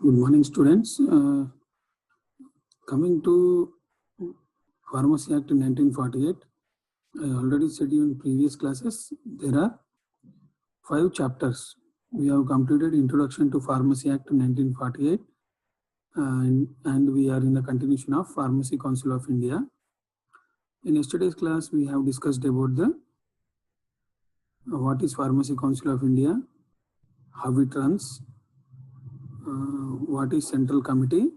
Good morning, students. Coming to Pharmacy Act 1948, I already said you in previous classes, there are 5 chapters. We have completed Introduction to Pharmacy Act 1948 and we are in the continuation of Pharmacy Council of India. In yesterday's class, we have discussed about the what is Pharmacy Council of India, how it runs, what is Central Committee,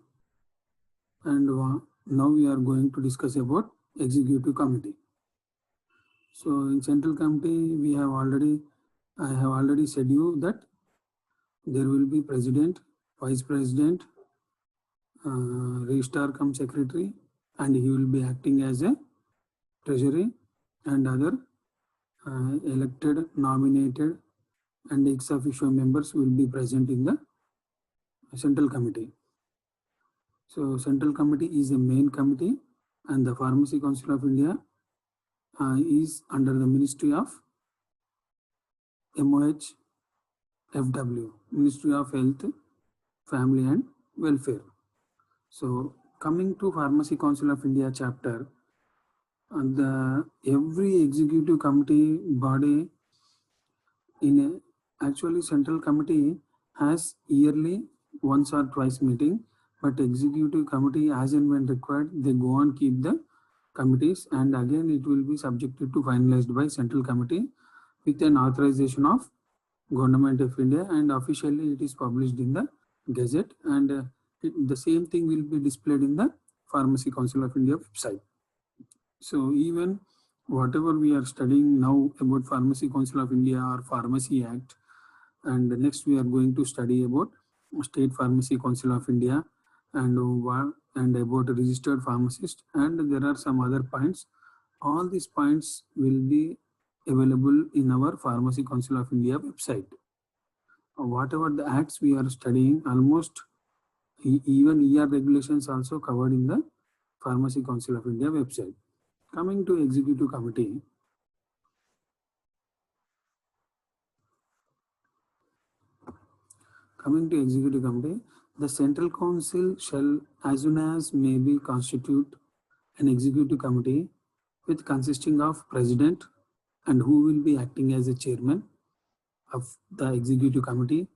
and now we are going to discuss about Executive Committee. So in Central Committee, I have already said you that there will be President, Vice President, Registrar cum Secretary, and he will be acting as a Treasury, and other elected, nominated, and ex officio members will be present in the Central Committee. So Central Committee is a main committee, and the Pharmacy Council of India is under the Ministry of MOH FW, Ministry of Health, Family and Welfare. So coming to Pharmacy Council of India chapter, every executive committee body actually Central Committee has yearly once or twice meeting, but executive committee as and when required, they go on keep the committees, and again it will be subjected to finalized by Central Committee with an authorization of Government of India, and officially it is published in the Gazette, and the same thing will be displayed in the Pharmacy Council of India website. So even whatever we are studying now about Pharmacy Council of India or Pharmacy Act, and next we are going to study about State Pharmacy Council of India and about registered pharmacist, and there are some other points. All these points will be available in our Pharmacy Council of India website. Whatever the acts we are studying, almost even ER regulations also covered in the Pharmacy Council of India website. Coming to Executive Committee, the Central Council shall, as soon as may be, constitute an Executive Committee with consisting of President, and who will be acting as a chairman of the Executive Committee,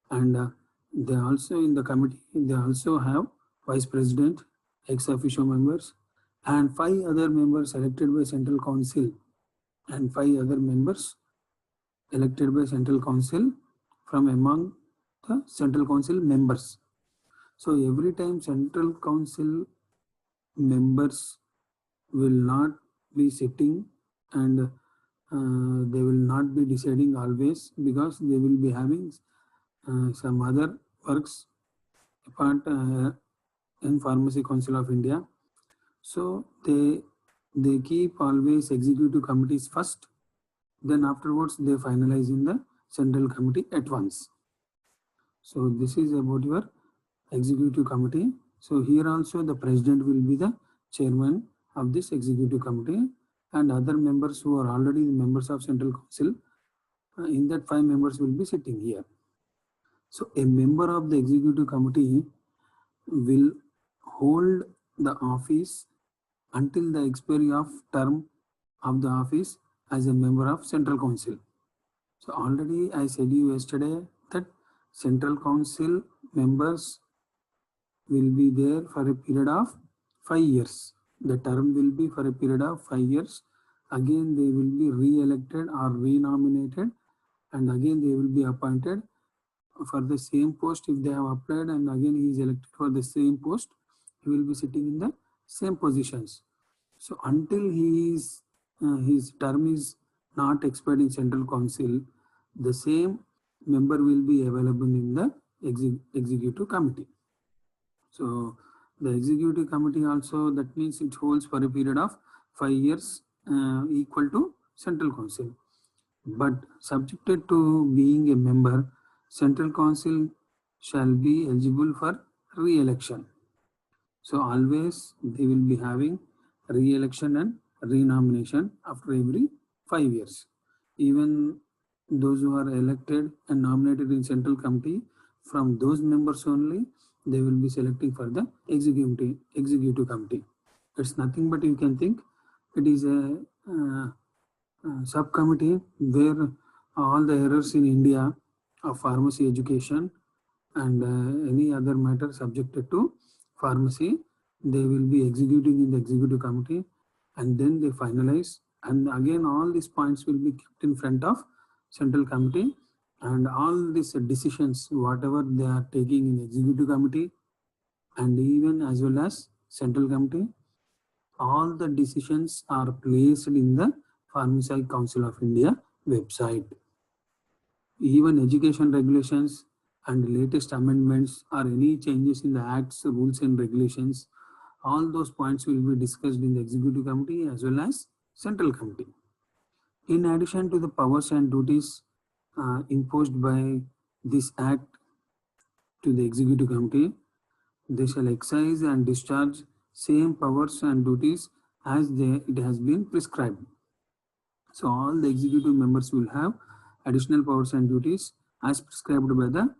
and they also in the committee, they also have Vice President, ex officio members, and 5 other members elected by Central Council, and 5 other members elected by Central Council from among the Central Council members. So every time Central Council members will not be sitting, and they will not be deciding always, because they will be having some other works apart in Pharmacy Council of India. So they keep always executive committees first, then afterwards they finalize in the Central Committee at once. So this is about your Executive Committee. So here also the President will be the chairman of this Executive Committee, and other members who are already members of Central Council, in that 5 members will be sitting here. So a member of the Executive Committee will hold the office until the expiry of term of the office as a member of Central Council. So already I said you yesterday that Central Council members will be there for a period of 5 years. The term will be for a period of 5 years. Again they will be re-elected or re-nominated, and again they will be appointed for the same post if they have applied, and again he is elected for the same post, he will be sitting in the same positions. So until his term is not expired in Central Council, the same member will be available in the Executive Committee. So the Executive Committee also, that means it holds for a period of 5 years equal to Central Council. But subjected to being a member, Central Council shall be eligible for re-election. So always they will be having re-election and re-nomination after every 5 years. Even those who are elected and nominated in Central Committee from those members only they will be selecting for the executive committee. It's nothing but you can think it is a subcommittee where all the errors in India of pharmacy education and any other matter subjected to pharmacy, they will be executing in the executive committee, and then they finalize. And again, all these points will be kept in front of central committee, and all these decisions, whatever they are taking in the executive committee, and even as well as central committee, all the decisions are placed in the Pharmaceutical Council of India website. Even education regulations and latest amendments or any changes in the acts, rules and regulations, all those points will be discussed in the executive committee as well as central committee. In addition to the powers and duties imposed by this act to the executive committee, they shall exercise and discharge same powers and duties as it has been prescribed. So all the executive members will have additional powers and duties as prescribed by the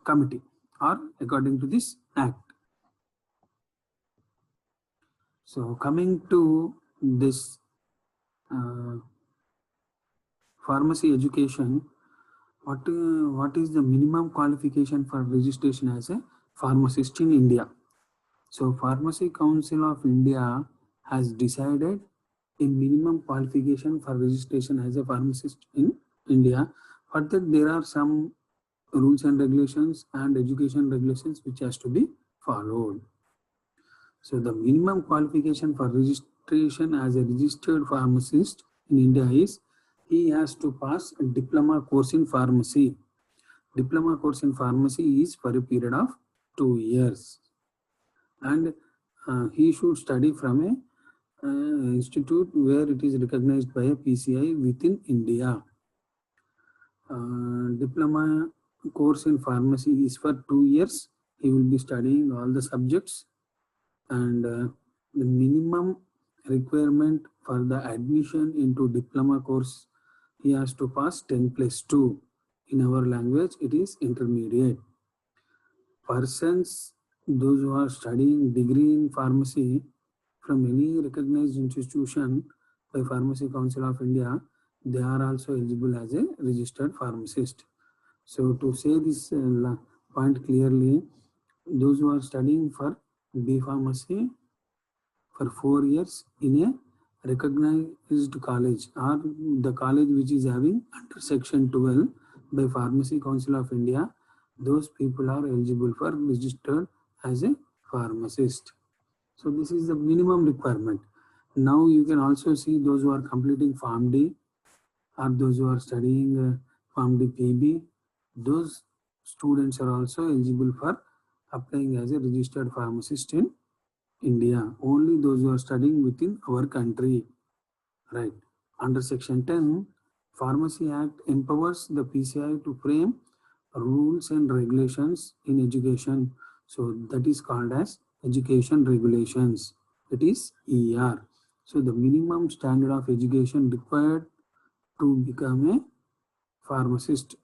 committee or according to this act. So coming to this pharmacy education, what is the minimum qualification for registration as a pharmacist in India? So Pharmacy Council of India has decided a minimum qualification for registration as a pharmacist in India. For that, there are some rules and regulations and education regulations which has to be followed. So the minimum qualification for registration as a registered pharmacist in India is he has to pass a diploma course in pharmacy. Diploma course in pharmacy is for a period of 2 years. And he should study from a institute where it is recognized by a PCI within India. Diploma course in pharmacy is for 2 years. He will be studying all the subjects, and the minimum requirement for the admission into diploma course, he has to pass 10+2. In our language, it is intermediate. Persons, those who are studying degree in pharmacy from any recognized institution by Pharmacy Council of India, they are also eligible as a registered pharmacist. So to say this point clearly, those who are studying for B Pharmacy for 4 years in a recognized college or the college which is having under section 12 by Pharmacy Council of India, those people are eligible for registered as a pharmacist. So this is the minimum requirement. Now you can also see those who are completing Pharm D or those who are studying Pharm D PB, those students are also eligible for applying as a registered pharmacist in India. Only those who are studying within our country, right? Under Section 10, Pharmacy Act empowers the PCI to frame rules and regulations in education. So that is called as education regulations. It is ER. So the minimum standard of education required to become a pharmacist.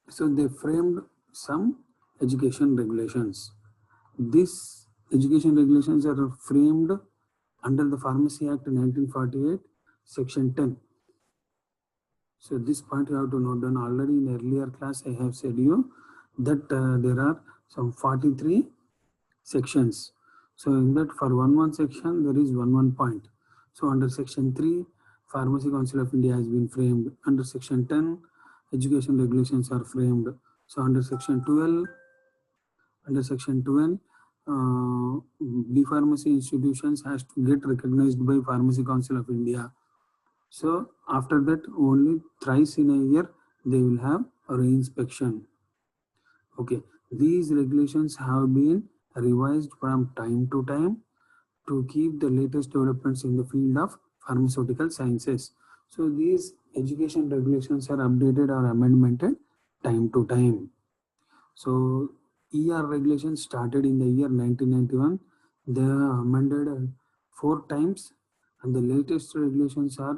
So they framed some education regulations. These education regulations are framed under the Pharmacy Act 1948, Section 10. So this point you have to note down. Already in earlier class I have said you that there are some 43 sections. So in that for one section there is one point. So under Section 3, Pharmacy Council of India has been framed. Under Section 10, education regulations are framed. So under Section 12, B Pharmacy institutions has to get recognized by Pharmacy Council of India. So after that, only thrice in a year they will have a reinspection. Okay, these regulations have been revised from time to time to keep the latest developments in the field of pharmaceutical sciences. So these education regulations are updated or amended time to time. So ER regulations started in the year 1991. They are amended 4 times, and the latest regulations are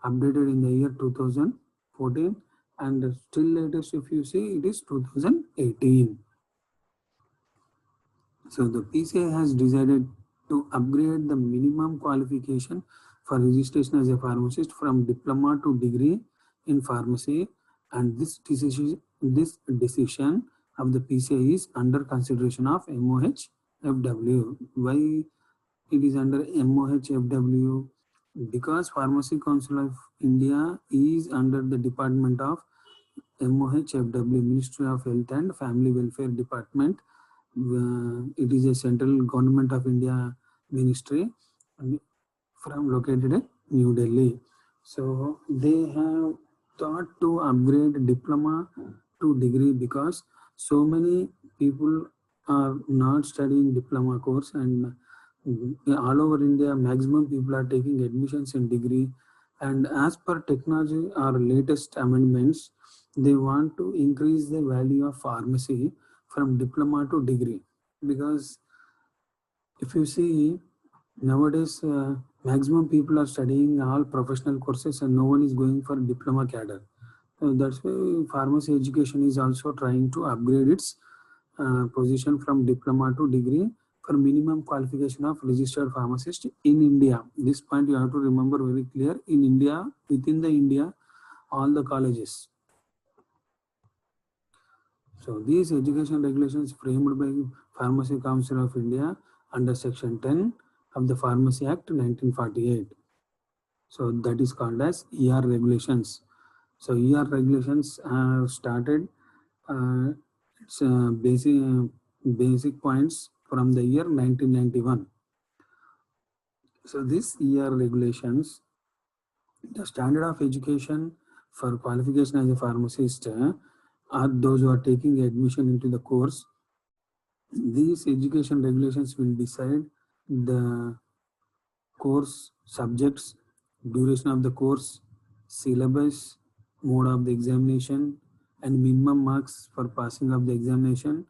updated in the year 2014, and still latest if you see it is 2018. So the PCI has decided to upgrade the minimum qualification for registration as a pharmacist from diploma to degree in pharmacy, and this decision of the PCI is under consideration of MOHFW. Why it is under MOHFW? Because Pharmacy Council of India is under the Department of MOHFW, Ministry of Health and Family Welfare Department. It is a central government of India ministry from located at New Delhi. So they have thought to upgrade diploma to degree because so many people are not studying diploma course, and all over India maximum people are taking admissions in degree, and as per technology or latest amendments they want to increase the value of pharmacy from diploma to degree, because if you see nowadays maximum people are studying all professional courses and no one is going for diploma cadre. That's why pharmacy education is also trying to upgrade its position from diploma to degree for minimum qualification of registered pharmacist in India. This point you have to remember very clear. In India, within the India, all the colleges. So these education regulations framed by Pharmacy Council of India under Section 10 of the Pharmacy Act 1948. So that is called as ER regulations. So ER regulations have started its basic points from the year 1991. So these ER regulations, the standard of education for qualification as a pharmacist are those who are taking admission into the course. These education regulations will decide the course subjects, duration of the course, syllabus, mode of the examination, and minimum marks for passing of the examination.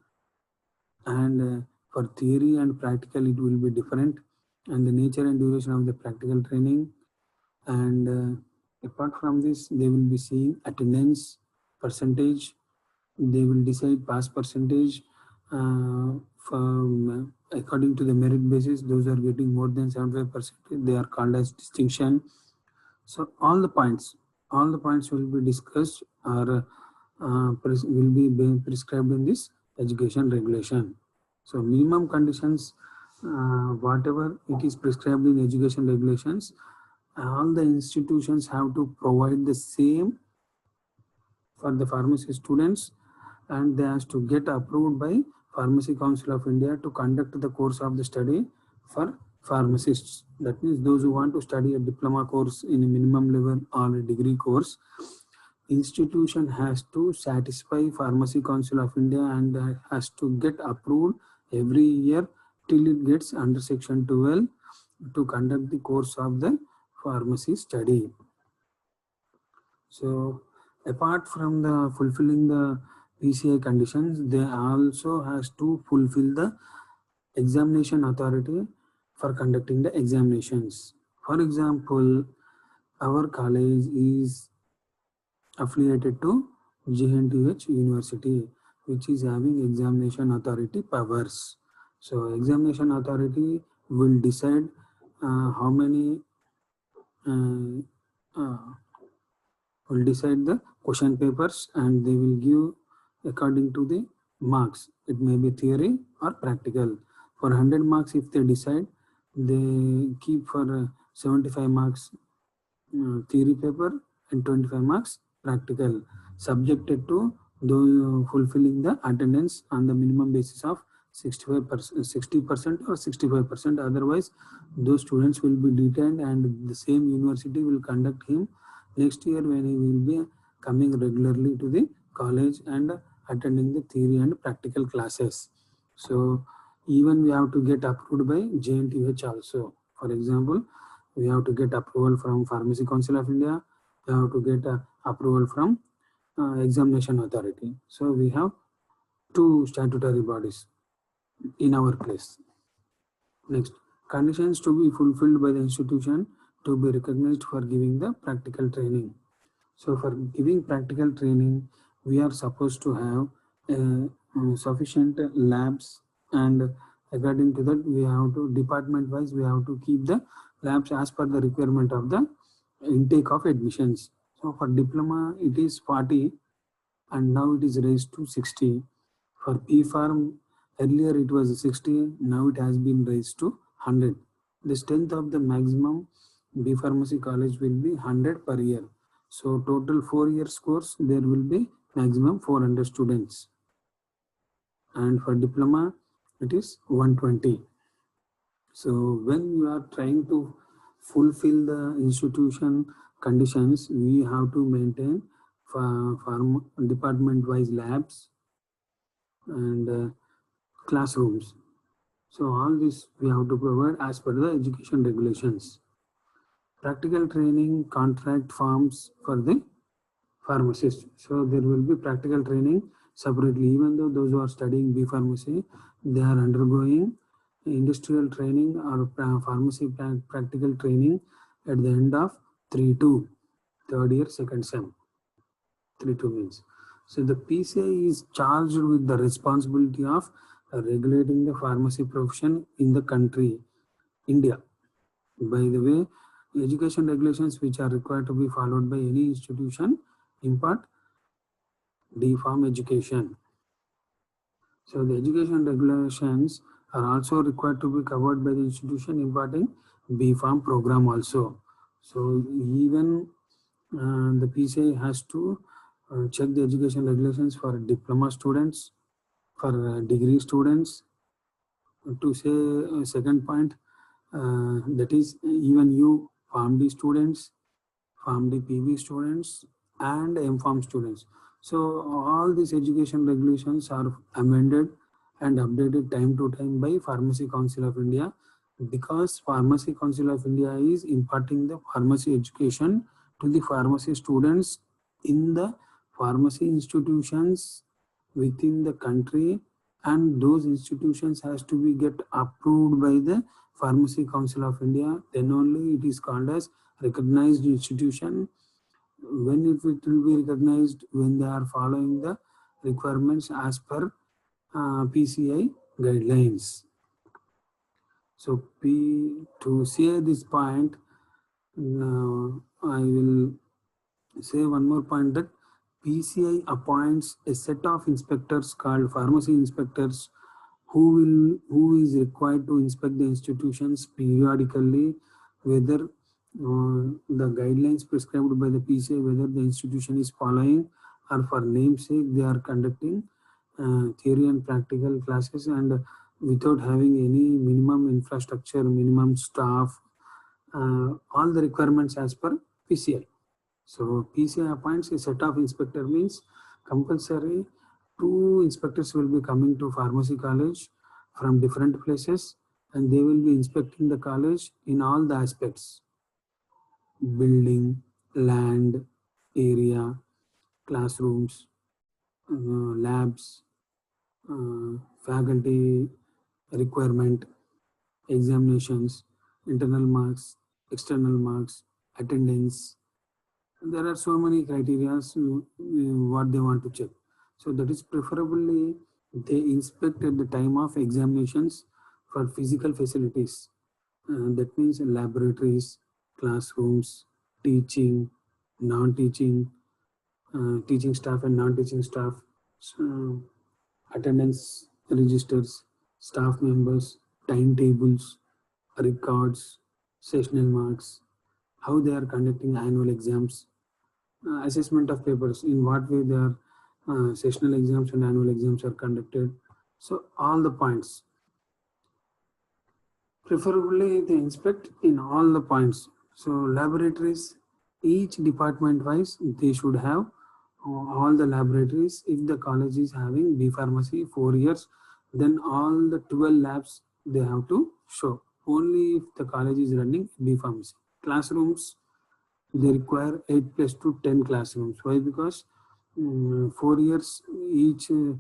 And for theory and practical it will be different, and the nature and duration of the practical training. And apart from this, they will be seeing attendance percentage. They will decide pass percentage from according to the merit basis. Those are getting more than 75%. They are called as distinction. So all the points will be discussed or will be prescribed in this education regulation. So minimum conditions, whatever it is prescribed in education regulations, all the institutions have to provide the same for the pharmacy students, and they has to get approved by Pharmacy Council of India to conduct the course of the study for pharmacists. That means those who want to study a diploma course in a minimum level or a degree course, institution has to satisfy Pharmacy Council of India and has to get approved every year till it gets under Section 12 to conduct the course of the pharmacy study. So apart from the fulfilling the PCI conditions, they also has to fulfill the examination authority for conducting the examinations. For example, our college is affiliated to JNTH University, which is having examination authority powers. So examination authority will decide how many will decide the question papers, and they will give according to the marks. It may be theory or practical. For 100 marks, if they decide, they keep for 75 marks theory paper and 25 marks practical, subjected to fulfilling the attendance on the minimum basis of 65%, 60% or 65%. Otherwise, those students will be detained, and the same university will conduct him next year when he will be coming regularly to the college and attending the theory and practical classes. So even we have to get approved by JNTH also. For example, we have to get approval from Pharmacy Council of India. We have to get approval from examination authority. So we have two statutory bodies in our place. Next, conditions to be fulfilled by the institution to be recognized for giving the practical training. So for giving practical training, we are supposed to have sufficient labs, and according to that, we have to department wise we have to keep the labs as per the requirement of the intake of admissions. So for diploma, it is 40, and now it is raised to 60. For B Farm, earlier it was 60, now it has been raised to 100. The strength of the maximum B Pharmacy college will be 100 per year. So total 4 years course, there will be maximum 400 students. And for diploma, it is 120. So when you are trying to fulfill the institution conditions, we have to maintain farm department-wise labs and classrooms. So all this we have to provide as per the education regulations. Practical training contract forms for the pharmacist. So there will be practical training separately. Even though those who are studying B Pharmacy, they are undergoing industrial training or pharmacy practical training at the end of 3-2, third year, second sem. 3-2 means. So the PCI is charged with the responsibility of regulating the pharmacy profession in the country, India. By the way, education regulations which are required to be followed by any institution impart D-Farm education. So the education regulations are also required to be covered by the institution imparting B-Farm program also. So even the PCI has to check the education regulations for diploma students, for degree students. To say second point, that is even you PharmD students, PharmD PV students, and MPharm students. So all these education regulations are amended and updated time to time by Pharmacy Council of India, because Pharmacy Council of India is imparting the pharmacy education to the pharmacy students in the pharmacy institutions within the country, and those institutions has to be get approved by the Pharmacy Council of India. Then only it is called as recognized institution. When it will be recognized, when they are following the requirements as per PCI guidelines. So to say this point, I will say one more point, that PCI appoints a set of inspectors called pharmacy inspectors who is required to inspect the institutions periodically, whether the guidelines prescribed by the PCI, whether the institution is following, or for namesake they are conducting theory and practical classes, and without having any minimum infrastructure, minimum staff, all the requirements as per PCI. So PCI appoints a set of inspector, means compulsory 2 inspectors will be coming to pharmacy college from different places, and they will be inspecting the college in all the aspects: building, land, area, classrooms, labs, faculty requirement, examinations, internal marks, external marks, attendance. There are so many criteria what they want to check. So that is preferably they inspect at the time of examinations for physical facilities. That means laboratories, classrooms, teaching, non-teaching, teaching staff and non-teaching staff, so, attendance registers, staff members, timetables, records, sessional marks, how they are conducting annual exams, assessment of papers, in what way their sessional exams and annual exams are conducted. So all the points, preferably they inspect in all the points. So laboratories, each department wise, they should have all the laboratories. If the college is having B Pharmacy 4 years, then all the 12 labs they have to show. Only if the college is running B Pharmacy. Classrooms, they require 8 plus to 10 classrooms. Why? Because 4 years each year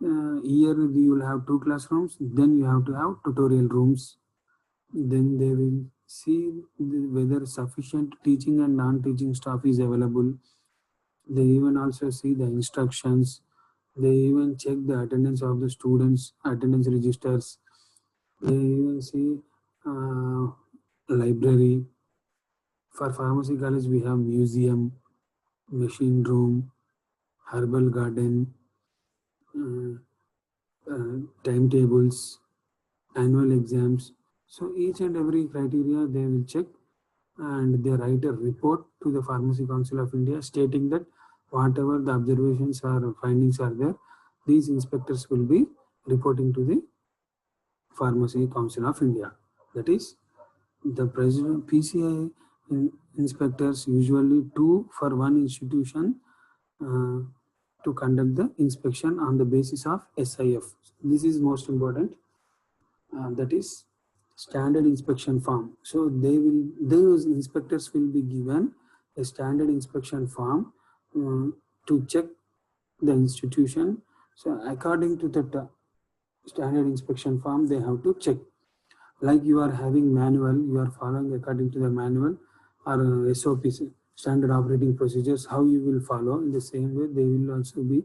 you will have 2 classrooms, then you have to have tutorial rooms, then they will see whether sufficient teaching and non-teaching staff is available. They even also see the instructions. They even check the attendance of the students, attendance registers. They even see library. For pharmacy college, we have museum, machine room, herbal garden, uh, timetables, annual exams. So each and every criteria they will check, and they write a report to the Pharmacy Council of India stating that whatever the observations or findings are there, these inspectors will be reporting to the Pharmacy Council of India. That is, the president PCI inspectors usually two for one institution uh, to conduct the inspection on the basis of SIF. This is most important. That is standard inspection form. So those inspectors will be given a standard inspection form to check the institution. So according to that standard inspection form, they have to check. Like you are having manual, you are following according to the manual or SOPs, standard operating procedures, how you will follow. In the same way, they will also be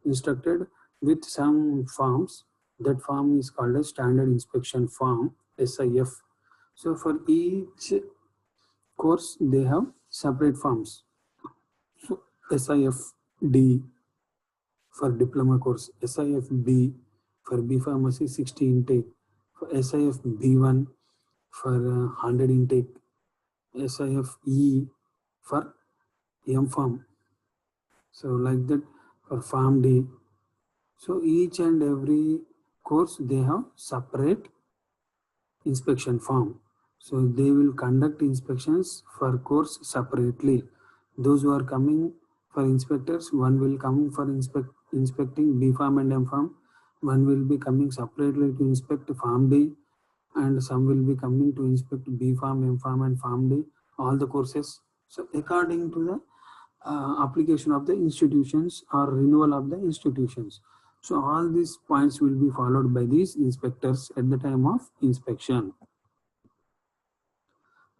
instructed with some forms. That form is called a standard inspection form, SIF. So for each course, they have separate forms. So SIF D for diploma course, SIF B for B Pharmacy 60 intake, for SIF B1 for 100 intake, SIF E for M Farm. So like that for Farm D. So each and every course they have separate inspection form. So they will conduct inspections for course separately. Those who are coming for inspectors, one will come for inspecting B farm and M farm. One will be coming separately to inspect Farm D, and some will be coming to inspect B farm, M farm, and Farm D, all the courses. So according to the application of the institutions or renewal of the institutions. So all these points will be followed by these inspectors at the time of inspection.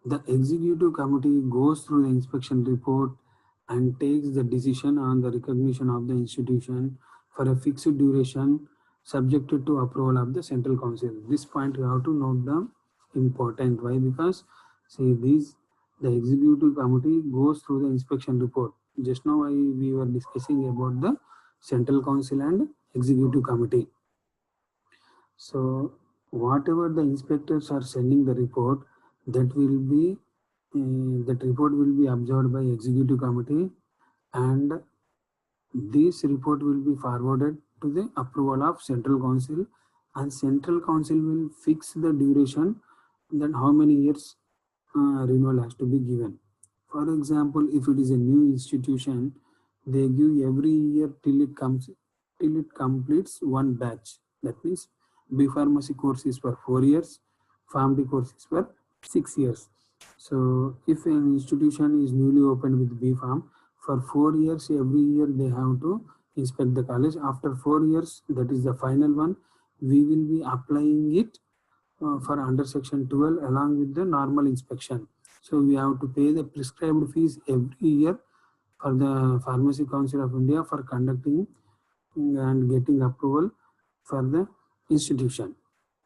The executive committee goes through the inspection report and takes the decision on the recognition of the institution for a fixed duration subjected to approval of the central council. This point you have to note the important. Why? Because see these the executive committee goes through the inspection report. Just now we were discussing about the central council and executive committee. So whatever the inspectors are sending the report, that will be that report will be observed by executive committee, and this report will be forwarded to the approval of central council, and central council will fix the duration, then how many years renewal has to be given. For example, if it is a new institution, they give every year till it completes one batch. That means B Pharmacy course is for 4 years, PharmD course is for 6 years. So if an institution is newly opened with B Pharm, for 4 years, every year they have to inspect the college. After 4 years, that is the final one, we will be applying it for under section 12 along with the normal inspection. So we have to pay the prescribed fees every year for the Pharmacy Council of India for conducting and getting approval for the institution.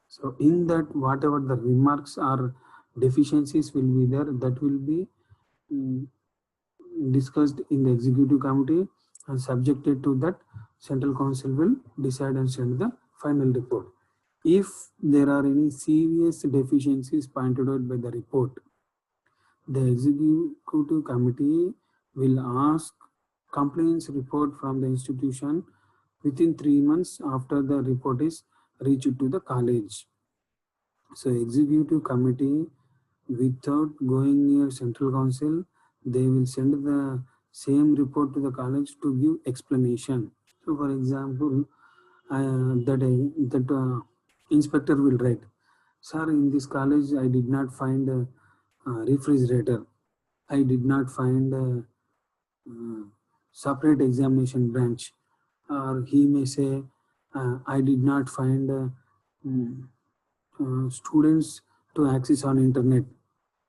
So in that, whatever the remarks or deficiencies will be there, that will be discussed in the executive committee, and subjected to that, central council will decide and send the final report. If there are any serious deficiencies pointed out by the report, the executive committee will ask complaints report from the institution within 3 months after the report is reached to the college. So executive committee, without going near central council, they will send the same report to the college to give explanation. So for example, that inspector will write, sir, in this college I did not find a refrigerator. I did not find a separate examination branch. Or he may say, I did not find students to access on internet.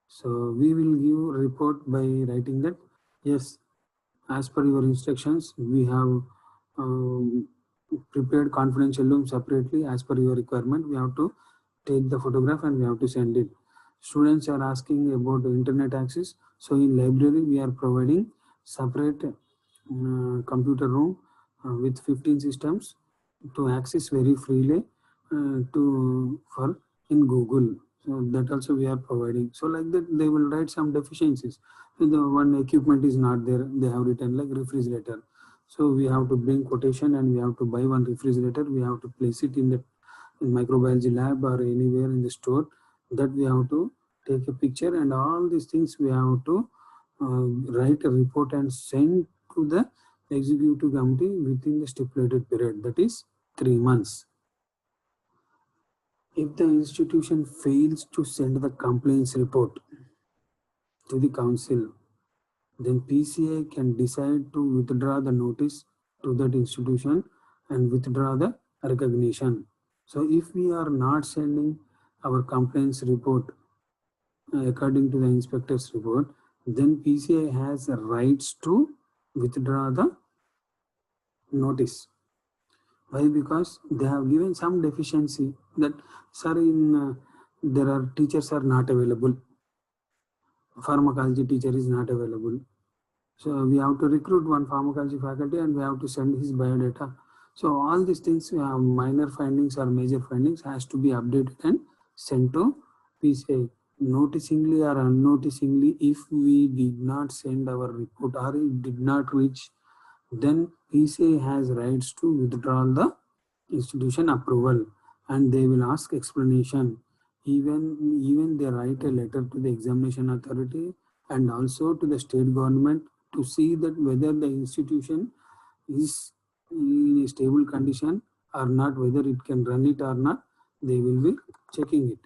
So we will give report by writing that, yes, As per your instructions, we have prepared confidential room separately as per your requirement. We have to take the photograph and we have to send it. Students are asking about the internet access. So in library, we are providing separate computer room with 15 systems to access very freely to for in Google. So that also we are providing. So like that, they will write some deficiencies. The one equipment is not there. They have written like refrigerator. So we have to bring quotation and we have to buy one refrigerator. We have to place it in the microbiology lab or anywhere in the store. That we have to take a picture and all these things we have to write a report and send to the executive committee within the stipulated period, that is 3 months. If the institution fails to send the complaints report to the council, then PCI can decide to withdraw the notice to that institution and withdraw the recognition. So if we are not sending our complaints report according to the inspector's report, then PCI has the rights to withdraw the notice. Why? Because they have given some deficiency that, sir, in there are teachers are not available. Pharmacology teacher is not available. So we have to recruit one pharmacology faculty and we have to send his biodata. So all these things, minor findings or major findings has to be updated and sent to PCI. Noticingly or unnoticingly, if we did not send our report or it did not reach, then PCI has rights to withdraw the institution approval and they will ask explanation. Even they write a letter to the examination authority and also to the state government to see that whether the institution is in a stable condition or not, whether it can run it or not, they will be checking it.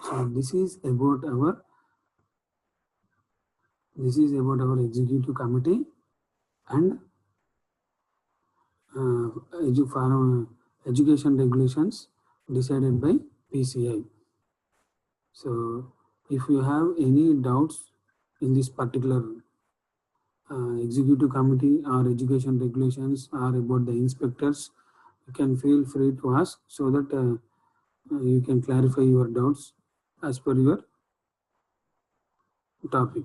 So this is about our executive committee and education regulations decided by PCI. So if you have any doubts in this particular executive committee or education regulations or about the inspectors, you can feel free to ask so that you can clarify your doubts as per your topic.